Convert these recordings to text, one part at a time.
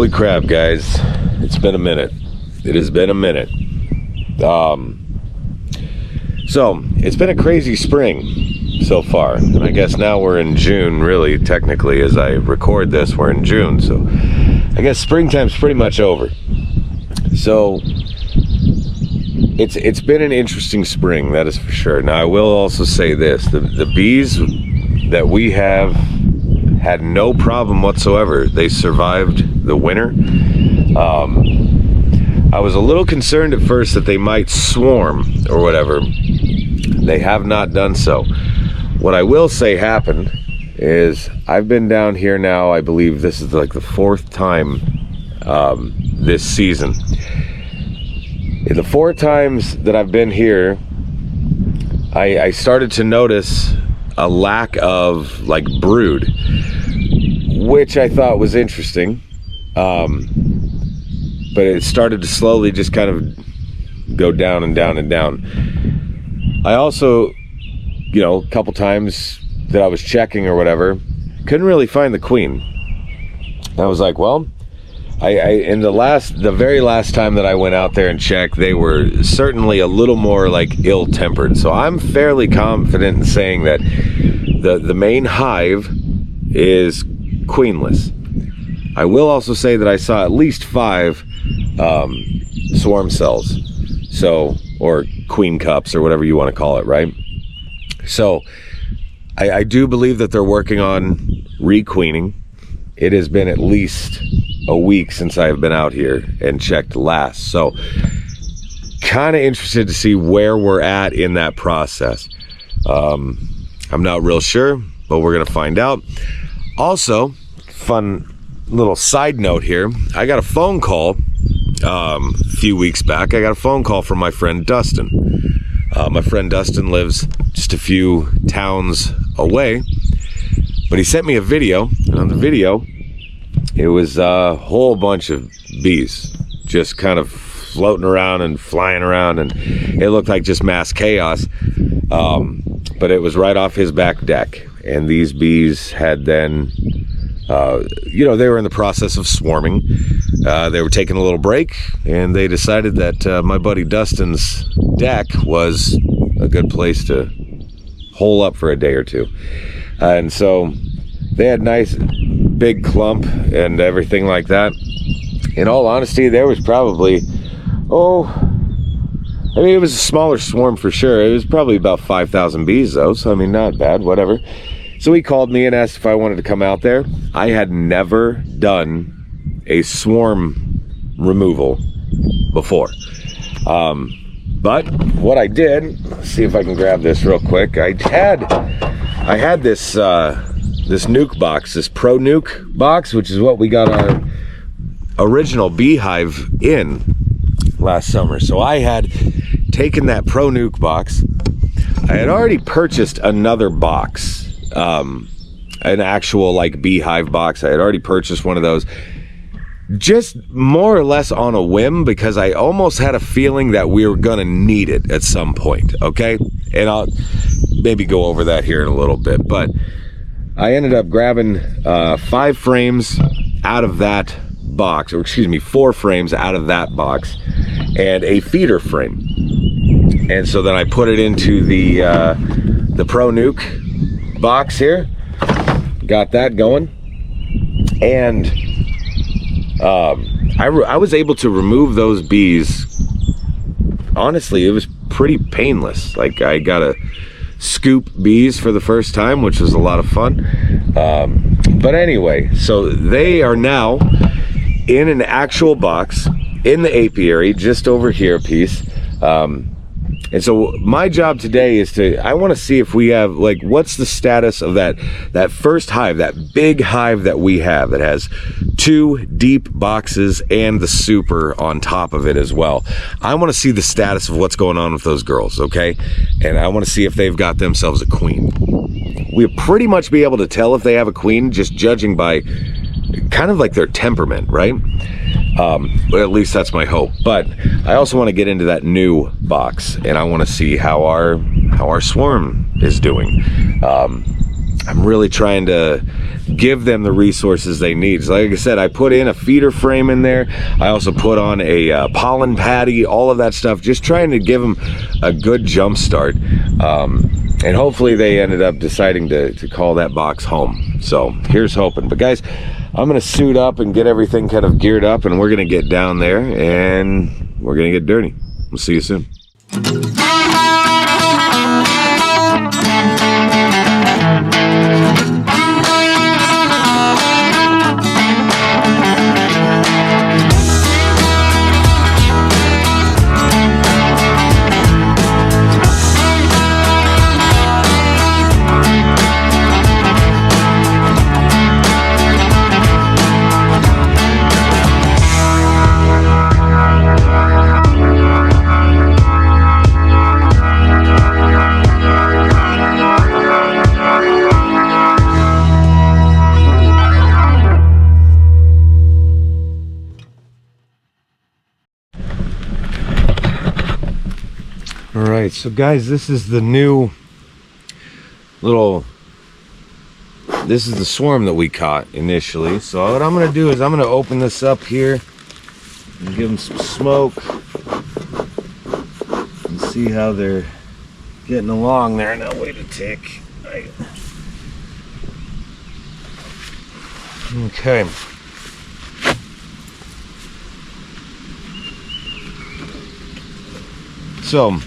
Holy crap, guys. It's been a minute. It has been a minute. So, it's been a crazy spring so far. And I guess now we're in June, really, technically, as I record this, we're in June. So, I guess springtime's pretty much over. So, it's been an interesting spring, that is for sure. Now, I will also say this. The bees that we have had no problem whatsoever. They survived the winter. I was a little concerned at first that they might swarm or whatever. They have not done so. What I will say happened is I've been down here now, I believe this is like the fourth time this season. In the 4 times that I've been here, I started to notice a lack of like brood, which I thought was interesting. But it started to slowly just kind of go down and down and down. I also, a couple times that I was checking or whatever, couldn't really find the queen. I was like, well, in the very last time that I went out there and checked, they were certainly a little more like ill-tempered. So I'm fairly confident in saying that the main hive is queenless. I will also say that I saw at least 5 swarm cells, or queen cups, or whatever you want to call it, right? So I do believe that they're working on requeening. It has been at least a week since I've been out here and checked last, so kind of interested to see where we're at in that process. I'm not real sure, but we're gonna find out. Also, fun little side note here, I got a phone call a few weeks back. I got a phone call from my friend Dustin. My friend Dustin lives just a few towns away, but he sent me a video, and on the video it was a whole bunch of bees just kind of floating around and flying around, and it looked like just mass chaos. But it was right off his back deck, and these bees had then they were in the process of swarming. They were taking a little break, and they decided that my buddy Dustin's deck was a good place to hole up for a day or two. And so they had nice big clump and everything like that. In all honesty, there was probably, it was a smaller swarm for sure. It was probably about 5,000 bees though, so not bad, whatever. So he called me and asked if I wanted to come out there. I had never done a swarm removal before. But what I did, let's see if I can grab this real quick. I had this nuke box, this Pro Nuke box, which is what we got our original beehive in last summer. So I had taken that Pro Nuke box. I had already purchased another box. An actual like beehive box. I had already purchased one of those, just more or less on a whim, because I almost had a feeling that we were gonna need it at some point. Okay, and I'll maybe go over that here in a little bit, but I ended up grabbing 5 frames out of that box, or excuse me, 4 frames out of that box, and a feeder frame. And so then I put it into the Pro Nuke box here, got that going, and I was able to remove those bees. Honestly, it was pretty painless. Like, I got to scoop bees for the first time, which was a lot of fun. But anyway, so they are now in an actual box in the apiary just over here a piece. And so my job today is I want to see if we have, like, what's the status of that first hive, that big hive that we have that has 2 deep boxes and the super on top of it as well. I want to see the status of what's going on with those girls, okay? And I want to see if they've got themselves a queen. We'll pretty much be able to tell if they have a queen just judging by kind of like their temperament, right? But at least that's my hope. But I also want to get into that new box, and I want to see how our swarm is doing. I'm really trying to give them the resources they need. So like I said, I put in a feeder frame in there. I also put on a pollen patty, all of that stuff, just trying to give them a good jump start. And hopefully they ended up deciding to call that box home. So here's hoping. But guys, I'm gonna suit up and get everything kind of geared up, and we're gonna get down there and we're gonna get dirty. We'll see you soon. Alright, so guys, this is the new this is the swarm that we caught initially. So what I'm going to do is I'm going to open this up here and give them some smoke and see how they're getting along there. Now wait a tick. Okay. So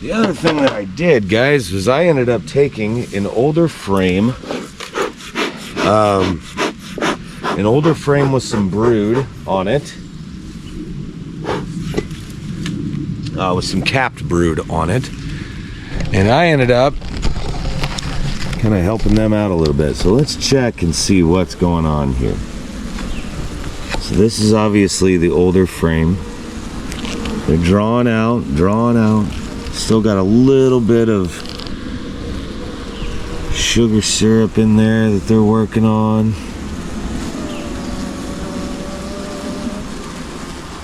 the other thing that I did, guys, was I ended up taking an older frame with some brood on it, with some capped brood on it, and I ended up kind of helping them out a little bit. So let's check and see what's going on here. So this is obviously the older frame. They're drawn out. Still got a little bit of sugar syrup in there that they're working on.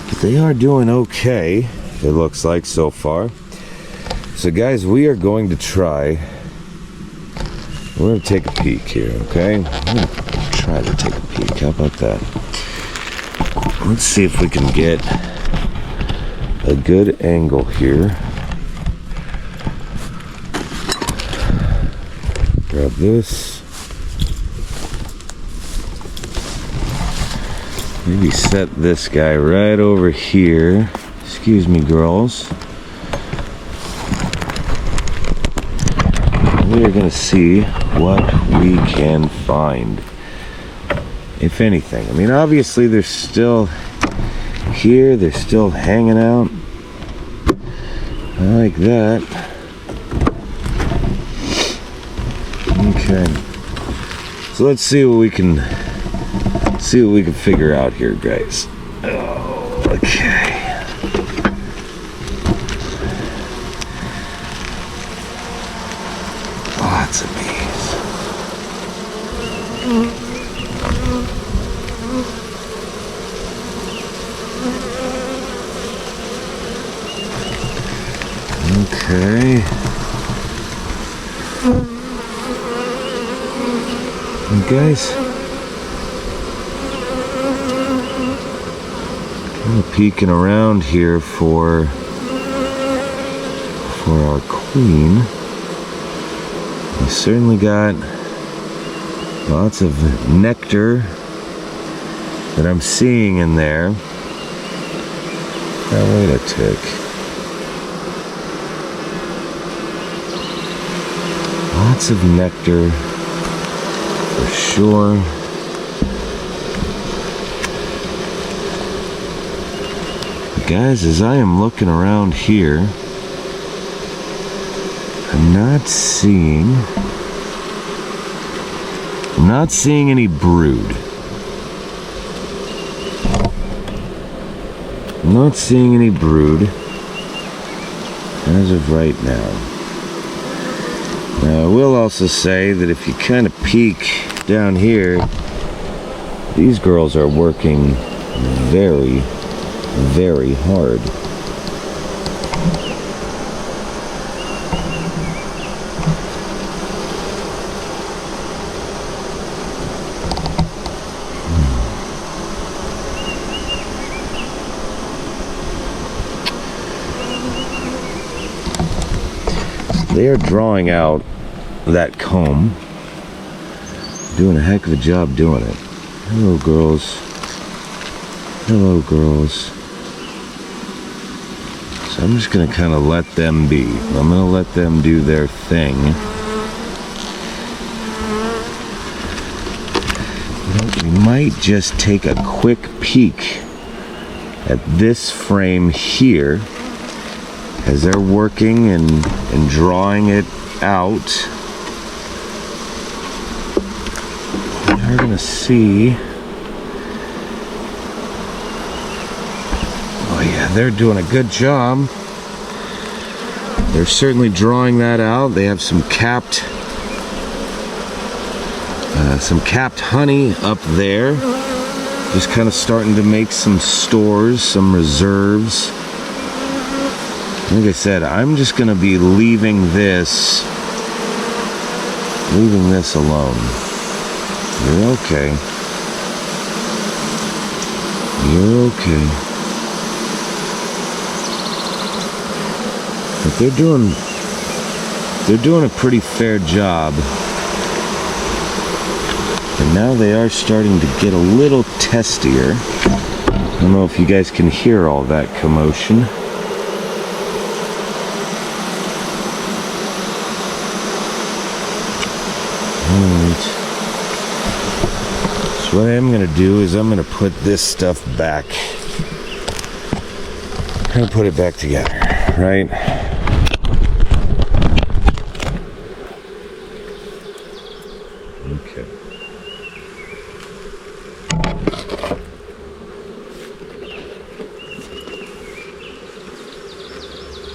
But they are doing okay, it looks like so far. So guys, we are going to try. We're going to take a peek here, okay? I'm going to try to take a peek. How about that? Let's see if we can get a good angle here. Grab this. Maybe set this guy right over here. Excuse me, girls. We are going to see what we can find, if anything. I mean, obviously they're still here. They're still hanging out. I like that. Okay. So let's see what we can figure out here, guys. Oh, okay. Lots of bees. Okay. And guys, kind of peeking around here for our queen. We certainly got lots of nectar that I'm seeing in there. Now wait a tick. Lots of nectar for sure. Guys, as I am looking around here, I'm not seeing any brood. I'm not seeing any brood as of right now. Now, I will also say that if you kind of peek down here, these girls are working very, very hard. they are drawing out that comb. Doing a heck of a job doing it. Hello, girls. Hello, girls. So I'm just gonna kind of let them be. I'm gonna let them do their thing. We might just take a quick peek at this frame here as they're working and drawing it out. We're gonna see. Oh yeah, they're doing a good job. They're certainly drawing that out. They have some capped honey up there. Just kind of starting to make some stores, some reserves. Like I said, I'm just gonna be leaving this alone. You're okay. You're okay. But they're doing a pretty fair job. And now they are starting to get a little testier. I don't know if you guys can hear all that commotion. Alright. So what I am going to do is I'm going to put this stuff back. I'm going to put it back together, right? Okay.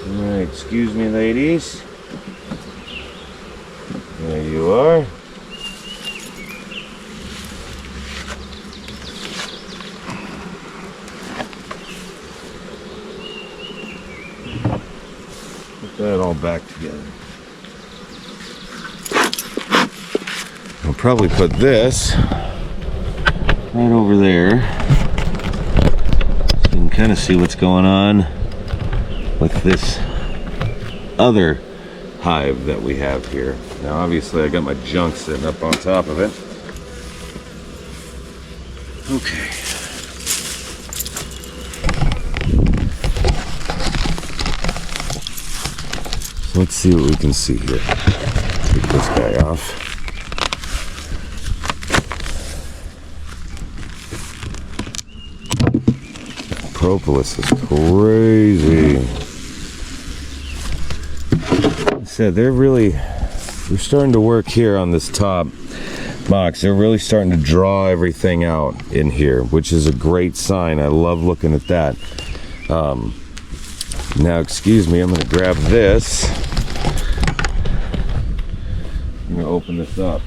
Alright, excuse me, ladies. There you are. Put that all back together. I'll probably put this right over there so you can kind of see what's going on with this other hive that we have here. Now obviously I got my junk sitting up on top of it. Okay. So let's see what we can see here. Take this guy off. Propolis is crazy. Like I said, we're starting to work here on this top box. They're really starting to draw everything out in here, which is a great sign. I love looking at that. Now, excuse me, I'm going to grab this. I'm going to open this up.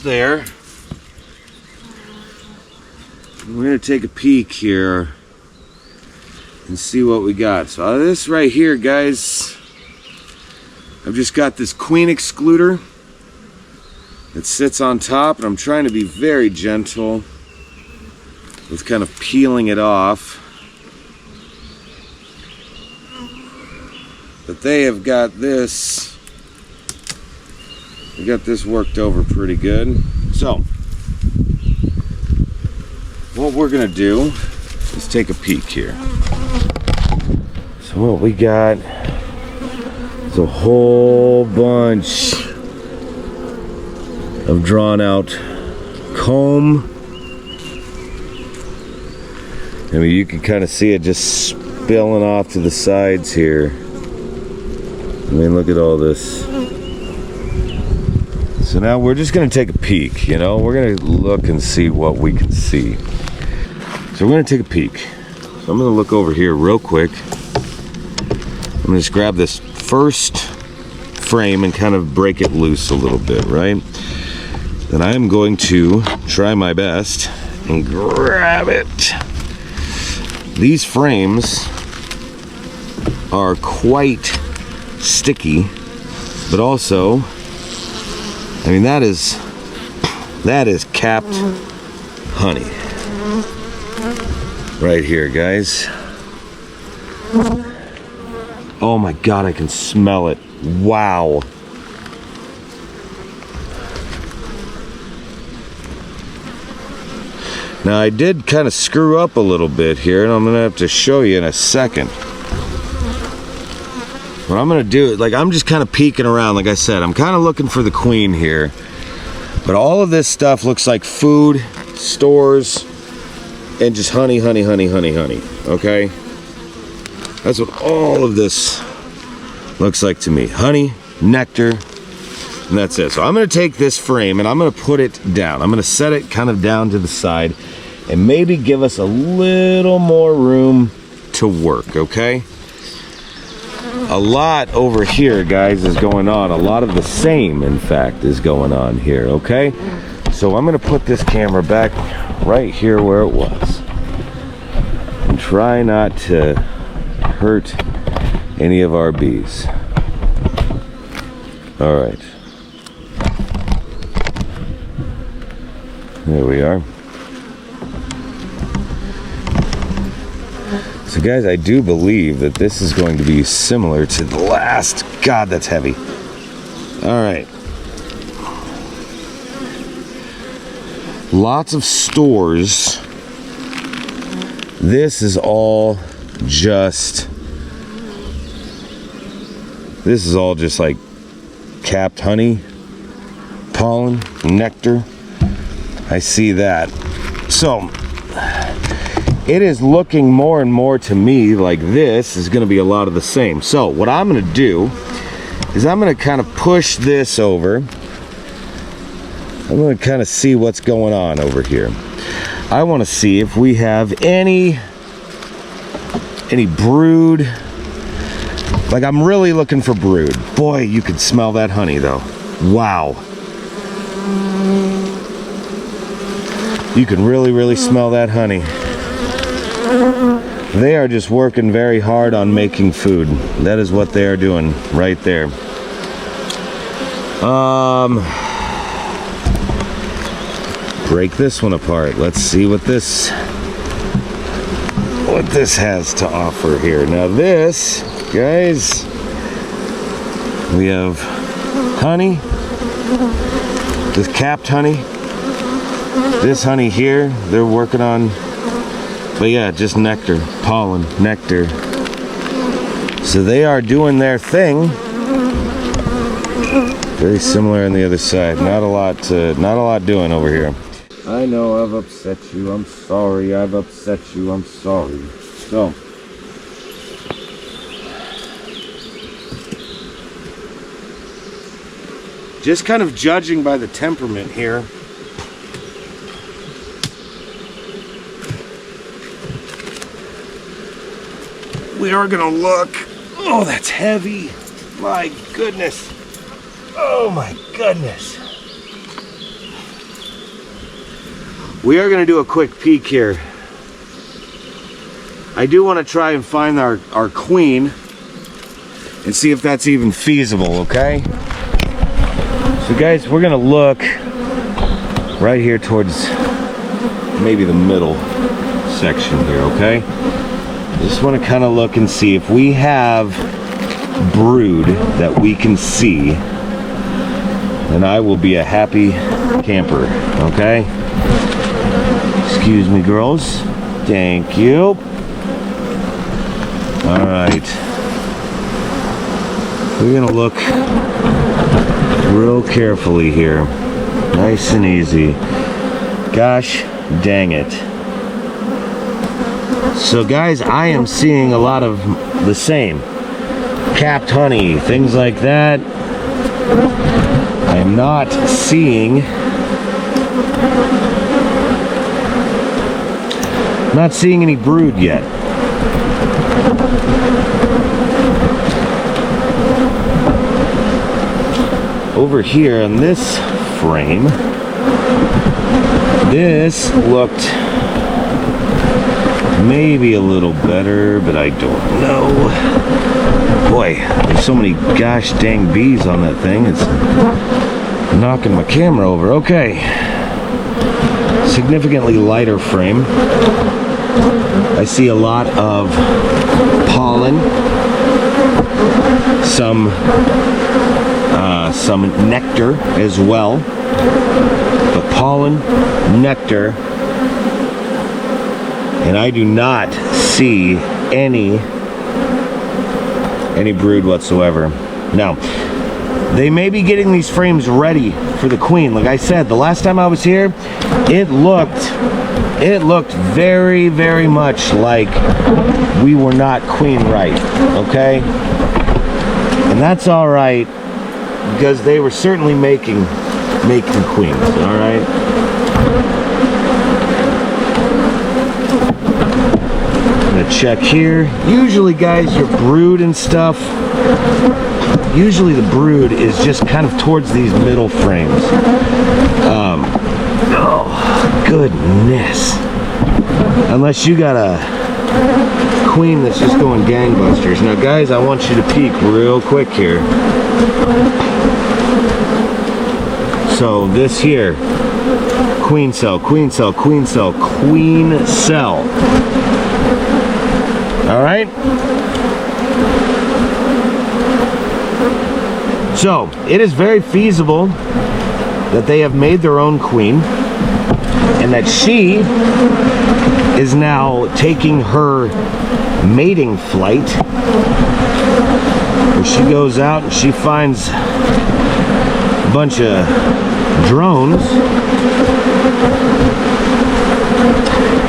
There. We're going to take a peek here and see what we got. So this right here, guys, I've just got this queen excluder that sits on top, and I'm trying to be very gentle with kind of peeling it off. But they have got this. We got this worked over pretty good. So, what we're gonna do is take a peek here. So what we got is a whole bunch of drawn out comb. I mean, you can kind of see it just spilling off to the sides here. I mean, look at all this. So now we're just going to take a peek, you know? We're going to look and see what we can see. So we're going to take a peek. I'm gonna look over here real quick. I'm gonna just grab this first frame and kind of break it loose a little bit, right? Then I am going to try my best and grab it. These frames are quite sticky, but also, I mean, that is capped honey right here, guys. Oh my God, I can smell it. Wow. Now I did kind of screw up a little bit here, and I'm gonna have to show you in a second. What I'm gonna do, like, I'm just kind of peeking around. Like I said, I'm kind of looking for the queen here. But all of this stuff looks like food, stores, and just honey, honey, honey, honey, honey. Okay? That's what all of this looks like to me. Honey, nectar, and that's it. So I'm gonna take this frame and I'm gonna put it down. I'm gonna set it kind of down to the side and maybe give us a little more room to work, okay? A lot over here, guys, is going on. A lot of the same, in fact, is going on here, okay? So I'm gonna put this camera back right here where it was and try not to hurt any of our bees. All right. There we are. So guys, I do believe that this is going to be similar to the last. God, that's heavy. All right. Lots of stores. This is all just like capped honey, pollen, nectar. I see that. So it is looking more and more to me like this is going to be a lot of the same. So what I'm going to do is I'm going to kind of push this over. I'm going to kind of see what's going on over here. I want to see if we have any brood. Like, I'm really looking for brood. Boy, you can smell that honey though. Wow. You can really smell that honey. They are just working very hard on making food. That is what they are doing right there. Break this one apart. Let's see what this has to offer here. Now this, guys, we have honey, this capped honey, this honey here they're working on. But yeah, just nectar, pollen, nectar. So they are doing their thing. Very similar on the other side. Not a lot doing over here. I know I've upset you. I'm sorry. I've upset you. I'm sorry. So just kind of judging by the temperament here. We are gonna look. Oh, that's heavy. My goodness. Oh my goodness. We are gonna do a quick peek here. I do want to try and find our queen and see if that's even feasible, okay? So guys, we're gonna look right here towards maybe the middle section here, okay? Just want to kind of look and see if we have brood that we can see, and I will be a happy camper, okay? Excuse me, girls. Thank you. All right. We're gonna look real carefully here. Nice and easy. Gosh dang it. So guys, I am seeing a lot of the same. Capped honey, things like that. I am not seeing any brood yet. over here on this frame, this looked maybe a little better, but I don't know. Boy, there's so many gosh dang bees on that thing. It's knocking my camera over. Okay. Significantly lighter frame. I see a lot of pollen, some nectar as well, but pollen, nectar, and I do not see any brood whatsoever. Now, they may be getting these frames ready for the queen. Like I said, the last time I was here, it looked very, very much like we were not queen right, okay? And that's all right, because they were certainly making queens, all right? I'm gonna check here. Usually, guys, your brood and stuff, usually the brood is just kind of towards these middle frames. Oh, goodness. Unless you got a queen that's just going gangbusters. Now, guys, I want you to peek real quick here. So, this here, queen cell, queen cell, queen cell, queen cell. All right? So, it is very feasible that they have made their own queen and that she is now taking her mating flight, where she goes out and she finds a bunch of drones.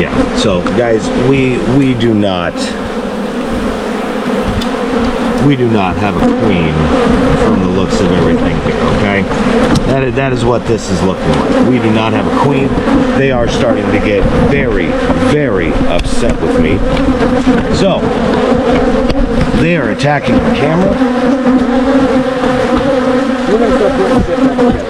Yeah, so guys, we do not have a queen from the looks of everything here, okay? That is what this is looking like. We do not have a queen. They are starting to get very, very upset with me. So, they are attacking the camera. We're going to start putting shit back together.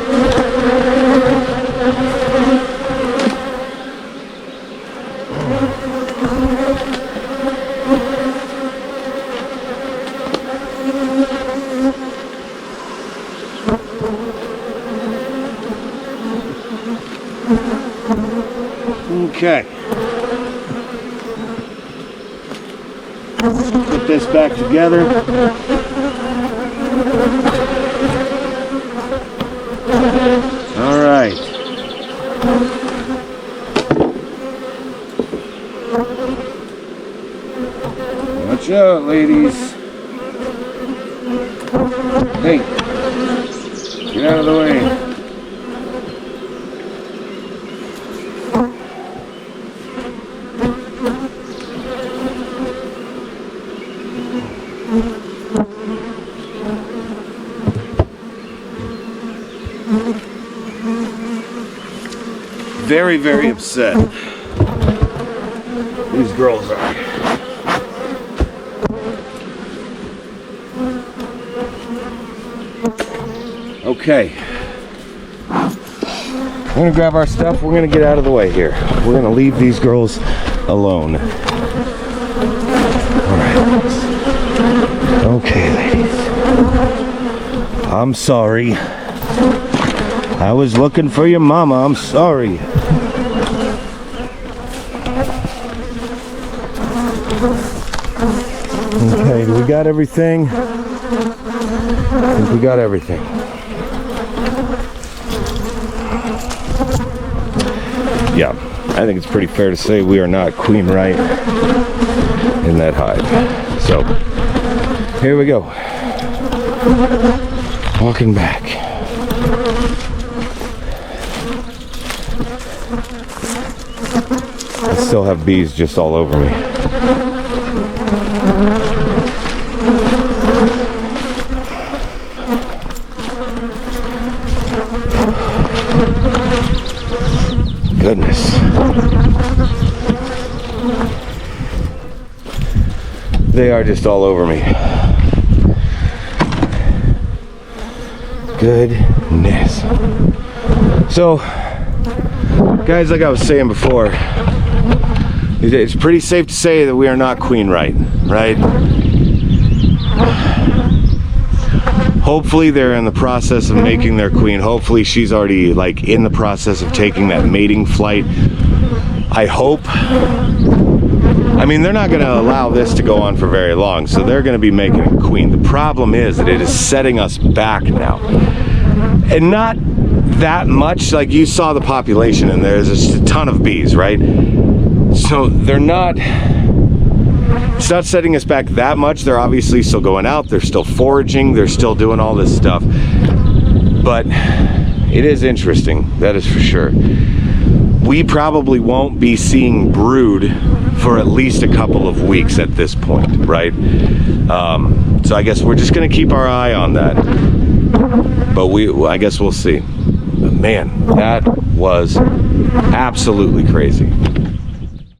Okay. Put this back together. All right. Watch out, ladies. Hey, get out of the way. Very, very upset. These girls are. Okay. We're gonna grab our stuff. We're gonna get out of the way here. We're gonna leave these girls alone. Alright. Okay, ladies. I'm sorry. I was looking for your mama. I'm sorry. Okay, we got everything. I think we got everything. Yeah, I think it's pretty fair to say we are not queen right in that hive. So, here we go. Walking back. I still have bees just all over me. Goodness. They are just all over me. Goodness. So, guys, like I was saying before, it's pretty safe to say that we are not queen right? Hopefully they're in the process of making their queen. Hopefully she's already like in the process of taking that mating flight. I hope. I mean, they're not going to allow this to go on for very long, so they're going to be making a queen. The problem is that it is setting us back now. And not that much, like you saw the population, and there's just a ton of bees, right? So they're not, it's not setting us back that much. They're obviously still going out, they're still foraging, they're still doing all this stuff. But it is interesting, that is for sure. We probably won't be seeing brood for at least a couple of weeks at this point, right? So I guess we're just gonna keep our eye on that. But I guess we'll see. But man, that was absolutely crazy.